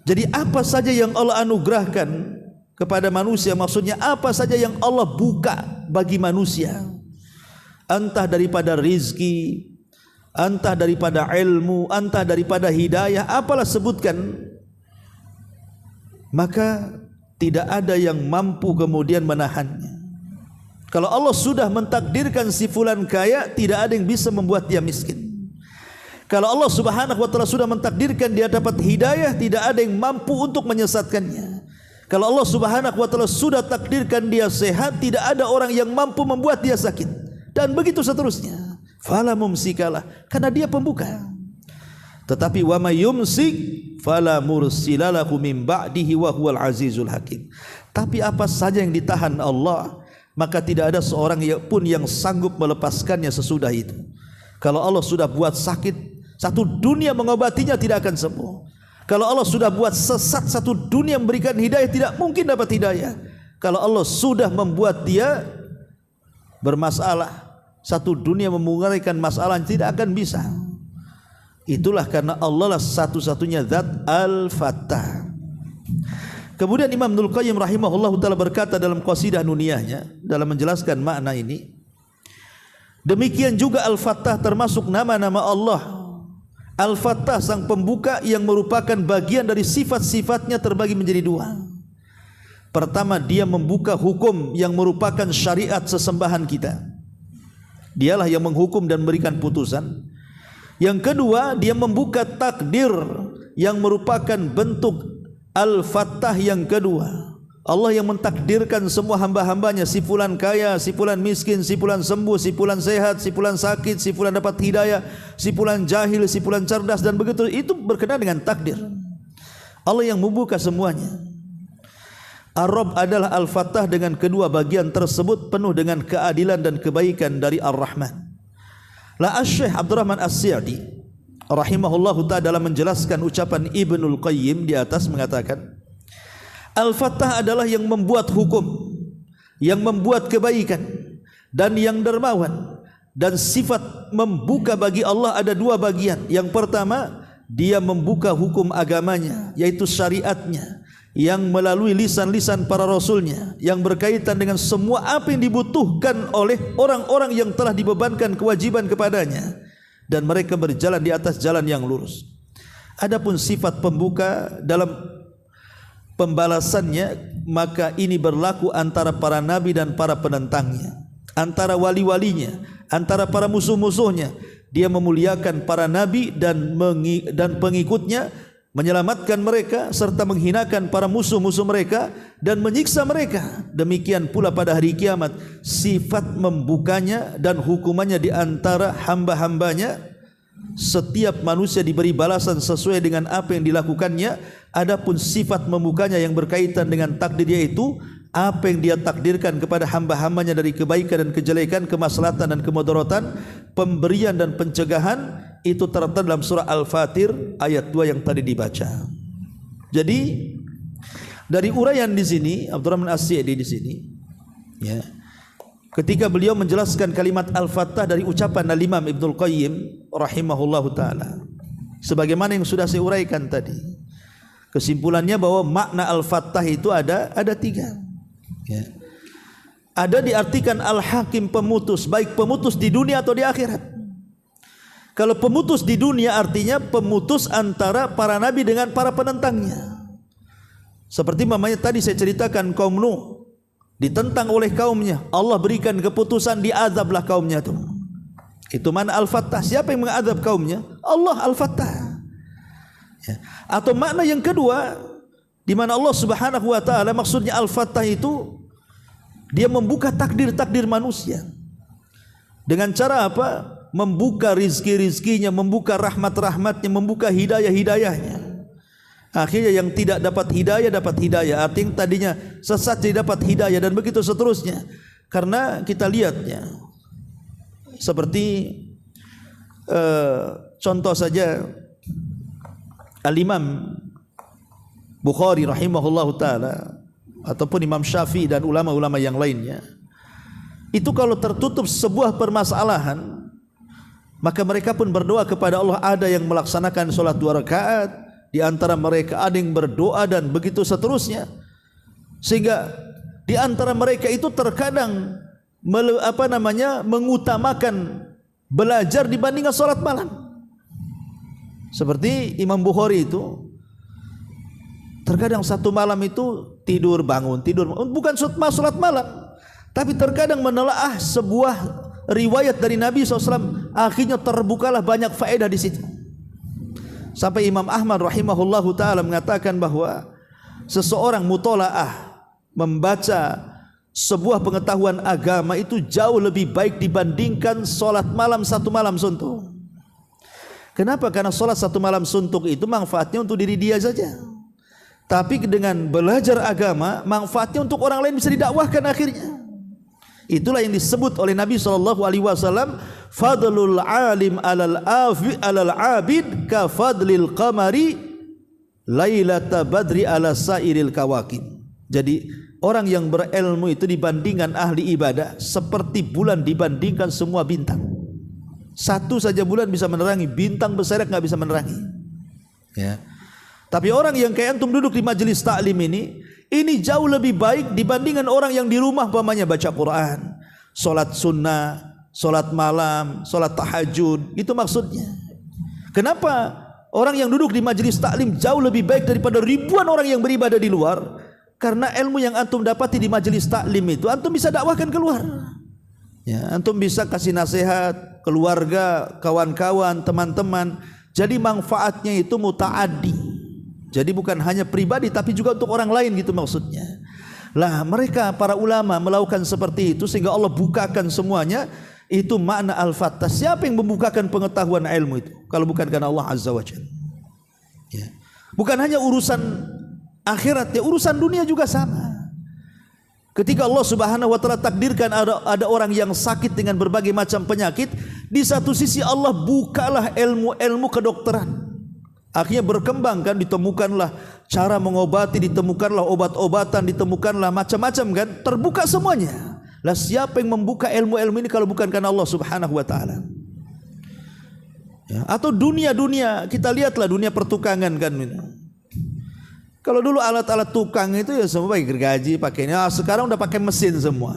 Jadi apa saja yang Allah anugerahkan kepada manusia, maksudnya apa saja yang Allah buka bagi manusia, entah daripada rizki, entah daripada ilmu, entah daripada hidayah, apalah sebutkan, maka tidak ada yang mampu kemudian menahannya. Kalau Allah sudah mentakdirkan si fulan kaya, tidak ada yang bisa membuat dia miskin. Kalau Allah subhanahu wa ta'ala sudah mentakdirkan dia dapat hidayah, tidak ada yang mampu untuk menyesatkannya. Kalau Allah subhanahu wa ta'ala sudah takdirkan dia sehat, tidak ada orang yang mampu membuat dia sakit. Dan begitu seterusnya. Fala mumsikalah, karena dia pembuka. Tetapi wa may yumsik fala mursilalahu min ba'dihi wa huwal azizul hakim. Tapi apa saja yang ditahan Allah, maka tidak ada seorang pun yang sanggup melepaskannya sesudah itu. Kalau Allah sudah buat sakit, satu dunia mengobatinya tidak akan sembuh. Kalau Allah sudah buat sesat, satu dunia memberikan hidayah, tidak mungkin dapat hidayah. Kalau Allah sudah membuat dia bermasalah, satu dunia memungkinkan masalah tidak akan bisa. Itulah karena Allah lah satu-satunya zat al-fattah. Kemudian Imam Ibnul Qayyim rahimahullahu taala berkata dalam qasidah nuniyahnya dalam menjelaskan makna ini, demikian juga al-fattah termasuk nama-nama Allah. Al-fattah sang pembuka yang merupakan bagian dari sifat-sifatnya terbagi menjadi dua. Pertama, dia membuka hukum yang merupakan syariat sesembahan kita. Dialah yang menghukum dan memberikan putusan. Yang kedua, dia membuka takdir yang merupakan bentuk al-fattah yang kedua. Allah yang mentakdirkan semua hamba-hambanya, si fulan kaya, si fulan miskin, si fulan sembuh, si fulan sehat, si fulan sakit, si fulan dapat hidayah, si fulan jahil, si fulan cerdas, dan begitu. Itu berkenaan dengan takdir. Allah yang membuka semuanya. Ar-Rabb adalah Al-Fattah dengan kedua bagian tersebut penuh dengan keadilan dan kebaikan dari Ar-Rahman. La Asy-Syaikh Abdurrahman As-Sa'di rahimahullahu ta'ala dalam menjelaskan ucapan Ibnul Qayyim di atas mengatakan, Al-Fattah adalah yang membuat hukum, yang membuat kebaikan, dan yang dermawan. Dan sifat membuka bagi Allah ada dua bagian. Yang pertama, dia membuka hukum agamanya, yaitu syariatnya. yang melalui lisan-lisan para rasulnya yang berkaitan dengan semua apa yang dibutuhkan oleh orang-orang yang telah dibebankan kewajiban kepadanya, dan mereka berjalan di atas jalan yang lurus. Adapun sifat pembuka dalam pembalasannya, maka ini berlaku antara para nabi dan para penentangnya, antara wali-walinya, antara para musuh-musuhnya. Dia memuliakan para nabi dan pengikutnya, menyelamatkan mereka serta menghinakan para musuh-musuh mereka dan menyiksa mereka. Demikian pula pada hari kiamat, sifat membukanya dan hukumannya di antara hamba-hambanya. Setiap manusia diberi balasan sesuai dengan apa yang dilakukannya. Adapun sifat membukanya yang berkaitan dengan takdir, yaitu apa yang dia takdirkan kepada hamba-hambanya dari kebaikan dan kejelekan, kemaslahatan dan kemudaratan, pemberian dan pencegahan, itu terdapat dalam surah Al-Fatir ayat 2 yang tadi dibaca. Jadi dari uraian di sini Abdurrahman As-Sa'di di sini, ya, ketika beliau menjelaskan kalimat Al-Fattah dari ucapan Al-Imam Ibnul Qayyim rahimahullahu ta'ala, sebagaimana yang sudah saya uraikan tadi, kesimpulannya bahwa makna Al-Fattah itu ada 3, ya. Ada diartikan Al-Hakim, pemutus, baik pemutus di dunia atau di akhirat. Kalau pemutus di dunia artinya pemutus antara para nabi dengan para penentangnya. Seperti mamanya tadi saya ceritakan, kaum Nuh ditentang oleh kaumnya, Allah berikan keputusan, diazablah kaumnya itu. Itu mana Al-Fattah. Siapa yang mengadab kaumnya? Allah Al-Fattah, ya. Atau makna yang kedua, di mana Allah Subhanahu wa taala maksudnya Al-Fattah itu dia membuka takdir-takdir manusia. Dengan cara apa? Membuka rizki-rizkinya, membuka rahmat-rahmatnya, membuka hidayah-hidayahnya. Akhirnya yang tidak dapat hidayah, artinya tadinya sesat jadi dapat hidayah, dan begitu seterusnya. Karena kita lihatnya seperti contoh saja Al-Imam Bukhari rahimahullahu ta'ala, ataupun Imam Syafi'i dan ulama-ulama yang lainnya, itu kalau tertutup sebuah permasalahan, maka mereka pun berdoa kepada Allah. Ada yang melaksanakan sholat 2 rakaat, di antara mereka ada yang berdoa, dan begitu seterusnya. Sehingga di antara mereka itu terkadang mengutamakan belajar dibandingkan sholat malam. Seperti Imam Bukhari itu terkadang satu malam itu tidur bangun, bukan sholat malam, tapi terkadang menelaah sebuah riwayat dari Nabi SAW, akhirnya terbukalah banyak faedah di situ. Sampai Imam Ahmad rahimahullahu ta'ala mengatakan bahwa seseorang mutolaah, membaca sebuah pengetahuan agama itu jauh lebih baik dibandingkan solat malam 1 malam suntuk. Kenapa? Karena solat 1 malam suntuk itu manfaatnya untuk diri dia saja, tapi dengan belajar agama manfaatnya untuk orang lain, bisa didakwahkan akhirnya. Itulah yang disebut oleh Nabi SAW, fadlul alim alal abid ka fadlil qamari lailata badri ala sairil kawakib. Jadi orang yang berilmu itu dibandingkan ahli ibadah seperti bulan dibandingkan semua bintang. Satu saja bulan bisa menerangi, bintang berserak nggak bisa menerangi, ya. Tapi orang yang kayak antum duduk di majelis taklim ini jauh lebih baik dibandingkan orang yang di rumah umpamanya baca Quran, solat sunnah, solat malam, solat tahajud. Itu maksudnya. Kenapa orang yang duduk di majelis taklim jauh lebih baik daripada ribuan orang yang beribadah di luar? Karena ilmu yang antum dapati di majelis taklim itu antum bisa dakwahkan keluar, ya, antum bisa kasih nasihat keluarga, kawan-kawan, teman-teman. Jadi manfaatnya itu mutaaddi. Jadi bukan hanya pribadi tapi juga untuk orang lain, gitu maksudnya. Lah mereka para ulama melakukan seperti itu sehingga Allah bukakan semuanya. Itu makna Al-Fattah. Siapa yang membukakan pengetahuan ilmu itu kalau bukan karena Allah Azza wa Jalla, ya. Bukan hanya urusan akhirat, ya, urusan dunia juga sama. Ketika Allah Subhanahu wa taala takdirkan ada orang yang sakit dengan berbagai macam penyakit, di satu sisi Allah bukalah ilmu kedokteran. Akhirnya berkembang kan, ditemukanlah cara mengobati, ditemukanlah obat-obatan, ditemukanlah macam-macam kan, terbuka semuanya. Lah siapa yang membuka ilmu-ilmu ini kalau bukan karena Allah Subhanahu wa taala? Ya, atau dunia-dunia, kita lihatlah dunia pertukangan kan. Kalau dulu alat-alat tukang itu ya semua pakai gergaji, pakai ini. Sekarang udah pakai mesin semua.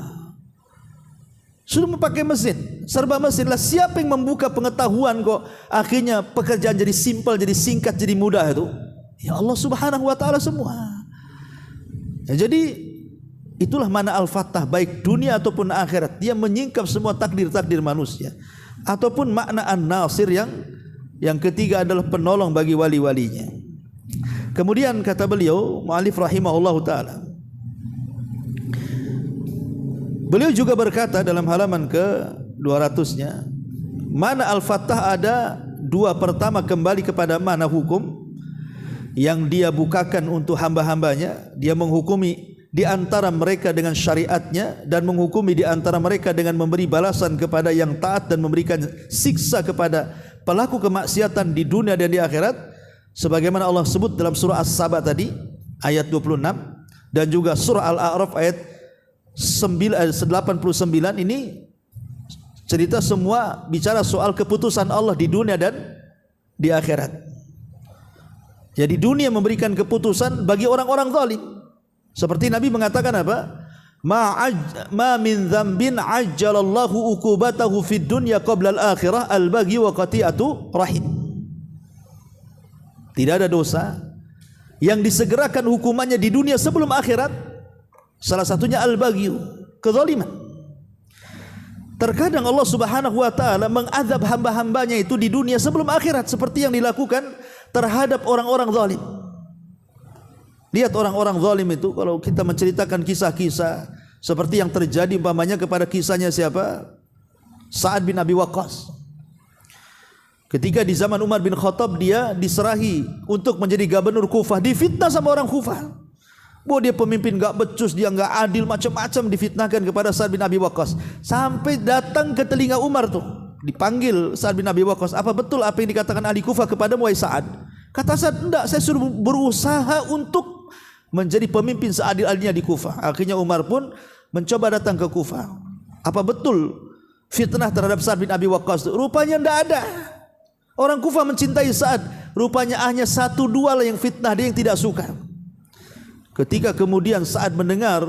Sudah memakai mesin, serba mesin lah. Siapa yang membuka pengetahuan kok akhirnya pekerjaan jadi simpel, jadi singkat, jadi mudah itu? Ya Allah Subhanahu wa taala semua. Ya, jadi itulah mana Al-Fattah, baik dunia ataupun akhirat. Dia menyingkap semua takdir-takdir manusia. Ataupun makna An-Nasir yang ketiga adalah penolong bagi wali-walinya. Kemudian kata beliau, mu'alif rahimahullahu ta'ala, beliau juga berkata dalam halaman ke-200-nya, mana Al-Fattah ada dua. Pertama, kembali kepada mana hukum yang dia bukakan untuk hamba-hambanya. Dia menghukumi di antara mereka dengan syariatnya dan menghukumi di antara mereka dengan memberi balasan kepada yang taat dan memberikan siksa kepada pelaku kemaksiatan di dunia dan di akhirat. Sebagaimana Allah sebut dalam surah As-Saba tadi ayat 26 dan juga surah Al-A'raf ayat 89, ini cerita semua bicara soal keputusan Allah di dunia dan di akhirat. Jadi dunia memberikan keputusan bagi orang-orang zalim. Seperti Nabi mengatakan apa? Ma min dzambin ajjalallahu uqubatahu fid dunya qabla al-akhirah al-baghi wa qati'atu rahim. Tidak ada dosa yang disegerakan hukumannya di dunia sebelum akhirat. Salah satunya al-baghi, kezaliman. Terkadang Allah Subhanahu wa taala mengazab hamba-hambanya itu di dunia sebelum akhirat, seperti yang dilakukan terhadap orang-orang zalim. Lihat orang-orang zalim itu, kalau kita menceritakan kisah-kisah seperti yang terjadi umpamanya kepada kisahnya siapa? Sa'ad bin Abi Waqqas. Ketika di zaman Umar bin Khattab dia diserahi untuk menjadi gubernur Kufah, difitnah sama orang Kufah. Bahwa dia pemimpin gak becus, dia gak adil, macam-macam difitnahkan kepada Sa'ad bin Abi Waqqas. Sampai datang ke telinga Umar tuh, dipanggil Sa'ad bin Abi Waqqas, apa betul apa yang dikatakan ahli Kufah kepadamu wahai Sa'ad? Kata Sa'ad, enggak, saya suruh berusaha untuk menjadi pemimpin seadil-adilnya di Kufah. Akhirnya Umar pun mencoba datang ke Kufah. Apa betul fitnah terhadap Sa'ad bin Abi Waqqas? Rupanya enggak ada. Orang Kufah mencintai Sa'ad, rupanya hanya satu dua lah yang fitnah dia, yang tidak suka. Ketika kemudian Sa'ad mendengar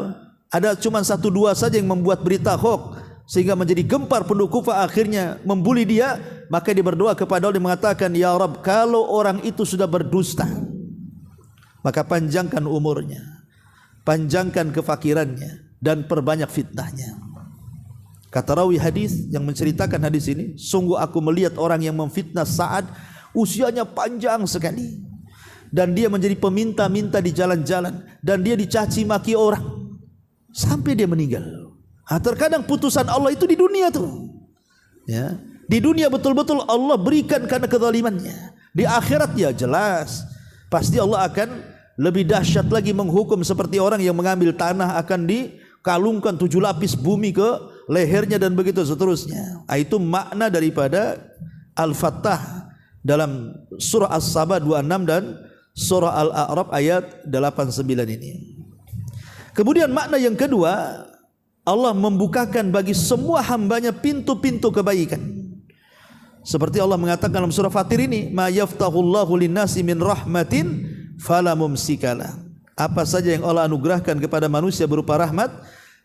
ada cuma satu dua saja yang membuat berita hoax sehingga menjadi gempar penduduk Kufah, akhirnya membuli dia, maka dia berdoa kepada Allah, dia mengatakan, ya Rabb, kalau orang itu sudah berdusta, maka panjangkan umurnya, panjangkan kefakirannya, dan perbanyak fitnahnya. Kata rawi hadis yang menceritakan hadis ini, sungguh aku melihat orang yang memfitnah Sa'ad usianya panjang sekali, dan dia menjadi peminta-minta di jalan-jalan, dan dia dicaci maki orang sampai dia meninggal. Terkadang putusan Allah itu di dunia tuh, ya, di dunia betul-betul Allah berikan karena kezalimannya. Di akhirat ya jelas pasti Allah akan lebih dahsyat lagi menghukum, seperti orang yang mengambil tanah akan dikalungkan 7 lapis bumi ke lehernya dan begitu seterusnya. Itu makna daripada Al-Fattah dalam surah As-Saba 26 dan surah Al-A'raf ayat 89 ini. Kemudian makna yang kedua, Allah membukakan bagi semua hambanya pintu-pintu kebaikan. Seperti Allah mengatakan dalam surah Fatir ini, ma yaftahullahu linnasi min rahmatin fala mumsikalah. Apa saja yang Allah anugerahkan kepada manusia berupa rahmat,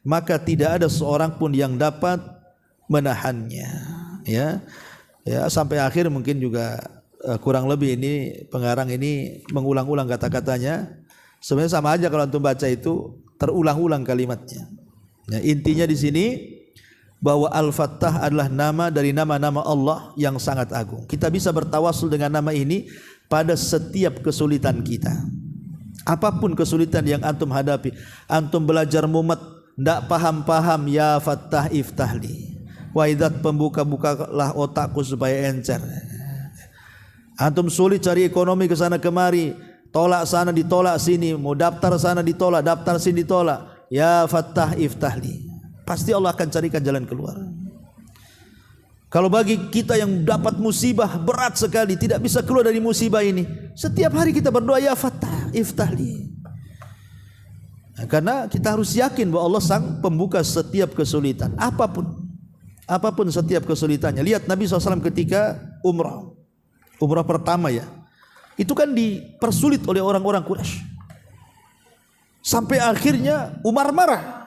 maka tidak ada seorang pun yang dapat menahannya. Ya, sampai akhir mungkin juga kurang lebih ini pengarang ini mengulang-ulang kata-katanya. Sebenarnya sama aja kalau antum baca itu terulang-ulang kalimatnya. Ya, intinya di sini bahwa Al-Fattah adalah nama dari nama-nama Allah yang sangat agung. Kita bisa bertawasul dengan nama ini pada setiap kesulitan kita. Apapun kesulitan yang antum hadapi, antum belajar mumet, ndak paham-paham, ya Fattah iftahli. Waidat, pembuka-bukalah otakku supaya encer. Antum sulit cari ekonomi ke sana kemari, tolak sana ditolak sini, mau daftar sana ditolak, daftar sini ditolak. Ya Fattah iftahli. Pasti Allah akan carikan jalan keluar. Kalau bagi kita yang dapat musibah berat sekali, tidak bisa keluar dari musibah ini, setiap hari kita berdoa, ya Fattah iftahli. Nah, karena kita harus yakin bahwa Allah sang pembuka setiap kesulitan, apapun setiap kesulitannya. Lihat Nabi SAW ketika umrah pertama ya, itu kan dipersulit oleh orang-orang Quraisy. Sampai akhirnya Umar marah.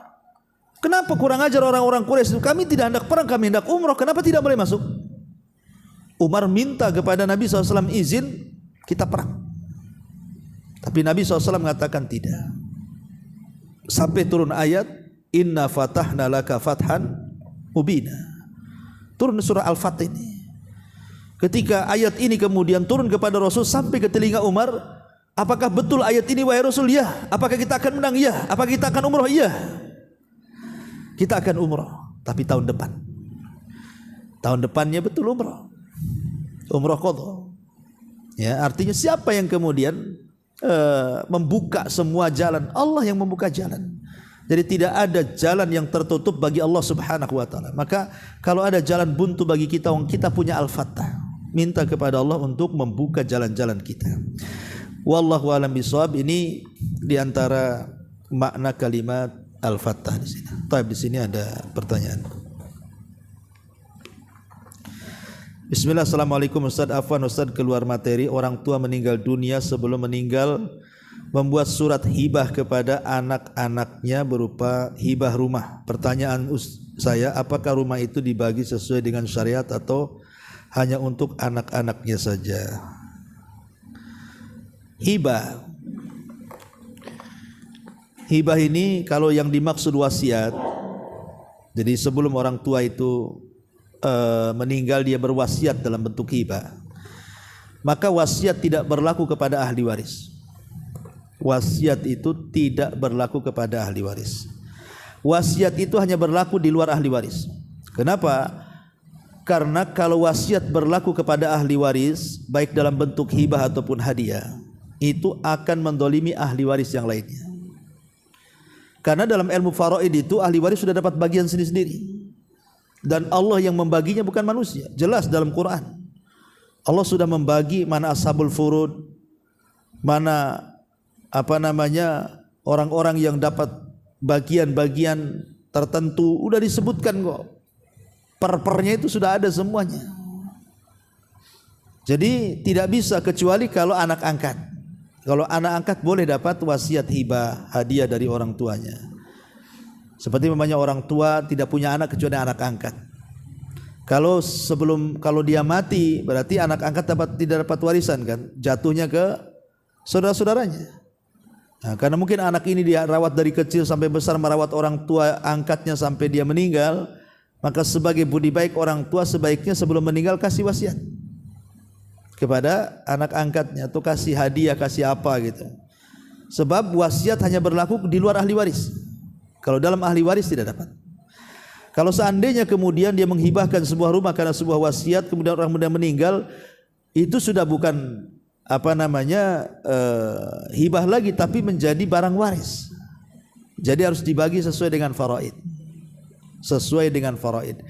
Kenapa kurang ajar orang-orang Quraisy? Kami tidak hendak perang, kami hendak umrah. Kenapa tidak boleh masuk? Umar minta kepada Nabi SAW izin kita perang. Tapi Nabi SAW mengatakan tidak. Sampai turun ayat Inna fatahna laka fathan mubina. Turun surah Al-Fath ini. Ketika ayat ini kemudian turun kepada Rasul sampai ke telinga Umar, apakah betul ayat ini wahai Rasul? Ya. Apakah kita akan menang? Ya. Apakah kita akan umrah? Ya. Kita akan umrah, tapi tahun depan. Tahun depannya betul umrah. Umrah qadha. Ya, artinya siapa yang kemudian membuka semua jalan? Allah yang membuka jalan. Jadi tidak ada jalan yang tertutup bagi Allah Subhanahu wa taala. Maka kalau ada jalan buntu bagi kita, kita punya Al-Fattah. Minta kepada Allah untuk membuka jalan-jalan kita. Wallahu a'lam bishawab. Ini diantara makna kalimat Al-Fattah di sini. Taib, di sini ada pertanyaan. Bismillah, assalamualaikum Ustaz. Afwan Ustaz, keluar materi. Orang tua meninggal dunia, sebelum meninggal membuat surat hibah kepada anak-anaknya berupa hibah rumah. Pertanyaan saya, apakah rumah itu dibagi sesuai dengan syariat atau hanya untuk anak-anaknya saja? Hibah. Hibah ini kalau yang dimaksud wasiat, jadi sebelum orang tua itu meninggal dia berwasiat dalam bentuk hibah, maka wasiat tidak berlaku kepada ahli waris. Wasiat itu tidak berlaku kepada ahli waris. Wasiat itu hanya berlaku di luar ahli waris. Kenapa? Karena kalau wasiat berlaku kepada ahli waris, baik dalam bentuk hibah ataupun hadiah, itu akan mendolimi ahli waris yang lainnya. Karena dalam ilmu faraid itu ahli waris sudah dapat bagian sendiri-sendiri. Dan Allah yang membaginya bukan manusia. Jelas dalam Quran. Allah sudah membagi mana ashabul furud, mana orang-orang yang dapat bagian-bagian tertentu, udah disebutkan kok. Per-pernya itu sudah ada semuanya. Jadi tidak bisa kecuali kalau anak angkat. Kalau anak angkat boleh dapat wasiat hibah, hadiah dari orang tuanya. Seperti namanya orang tua tidak punya anak kecuali anak angkat. Kalau dia mati berarti anak angkat tidak dapat warisan kan? Jatuhnya ke saudara-saudaranya. Nah, karena mungkin anak ini dia rawat dari kecil sampai besar, merawat orang tua angkatnya sampai dia meninggal, maka sebagai budi baik orang tua sebaiknya sebelum meninggal kasih wasiat kepada anak angkatnya atau kasih hadiah, kasih apa gitu. Sebab wasiat hanya berlaku di luar ahli waris. Kalau dalam ahli waris tidak dapat. Kalau seandainya kemudian dia menghibahkan sebuah rumah karena sebuah wasiat, kemudian orang muda meninggal, itu sudah bukan hibah lagi, tapi menjadi barang waris. Jadi harus dibagi sesuai dengan faraid. Sesuai dengan faraid.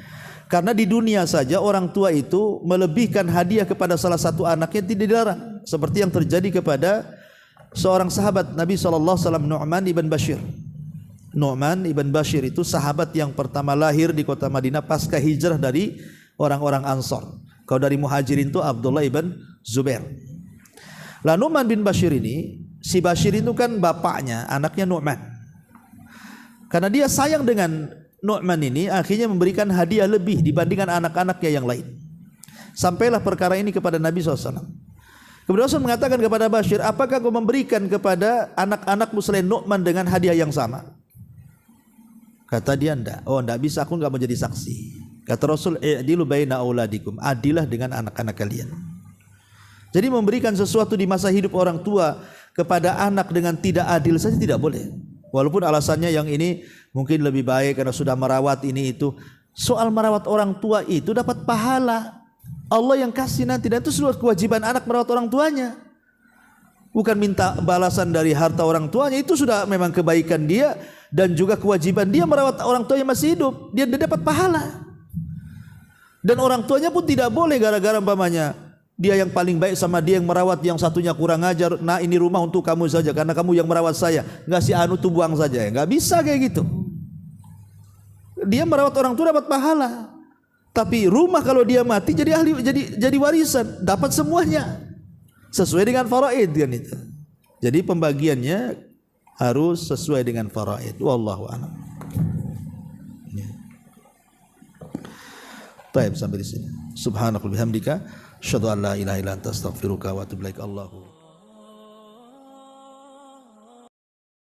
Karena di dunia saja orang tua itu melebihkan hadiah kepada salah satu anaknya tidak dilarang, seperti yang terjadi kepada seorang sahabat Nabi SAW, Nu'man ibn Bashir. Nu'man ibn Bashir itu sahabat yang pertama lahir di kota Madinah pasca hijrah dari orang-orang Ansar. Kalau dari Muhajirin itu Abdullah ibn Zubair. Lah Nu'man bin Bashir ini, si Bashir itu kan bapaknya, anaknya Nu'man. Karena dia sayang dengan Nu'man ini, akhirnya memberikan hadiah lebih dibandingkan anak-anaknya yang lain. Sampailah perkara ini kepada Nabi SAW. Kemudian Rasul mengatakan kepada Bashir, apakah kau memberikan kepada anak-anakmu selain Nu'man dengan hadiah yang sama? Kata dia, enggak. Oh, enggak bisa, aku enggak mau jadi saksi. Kata Rasul, i'dilu baina auladikum, adilah dengan anak-anak kalian. Jadi memberikan sesuatu di masa hidup orang tua kepada anak dengan tidak adil saja tidak boleh. Walaupun alasannya yang ini mungkin lebih baik karena sudah merawat ini itu. Soal merawat orang tua itu dapat pahala. Allah yang kasih nanti, dan itu sudah kewajiban anak merawat orang tuanya. Bukan minta balasan dari harta orang tuanya, itu sudah memang kebaikan dia dan juga kewajiban dia merawat orang tuanya masih hidup. Dia dapat pahala. Dan orang tuanya pun tidak boleh gara-gara umpamanya dia yang paling baik sama dia yang merawat, yang satunya kurang ajar. Nah ini rumah untuk kamu saja karena kamu yang merawat saya. Nggak si anu tuh buang saja ya. Nggak bisa kayak gitu. Dia merawat orang tua dapat pahala. Tapi rumah kalau dia mati jadi warisan, dapat semuanya sesuai dengan faraid kan itu. Jadi pembagiannya harus sesuai dengan faraid. Wallahu a'lam. Ya. Baik, sampai di sini. Subhanakallahumma bihamdika asyhadu an la ilaha illa anta astaghfiruka wa atubu ilaik. Allahu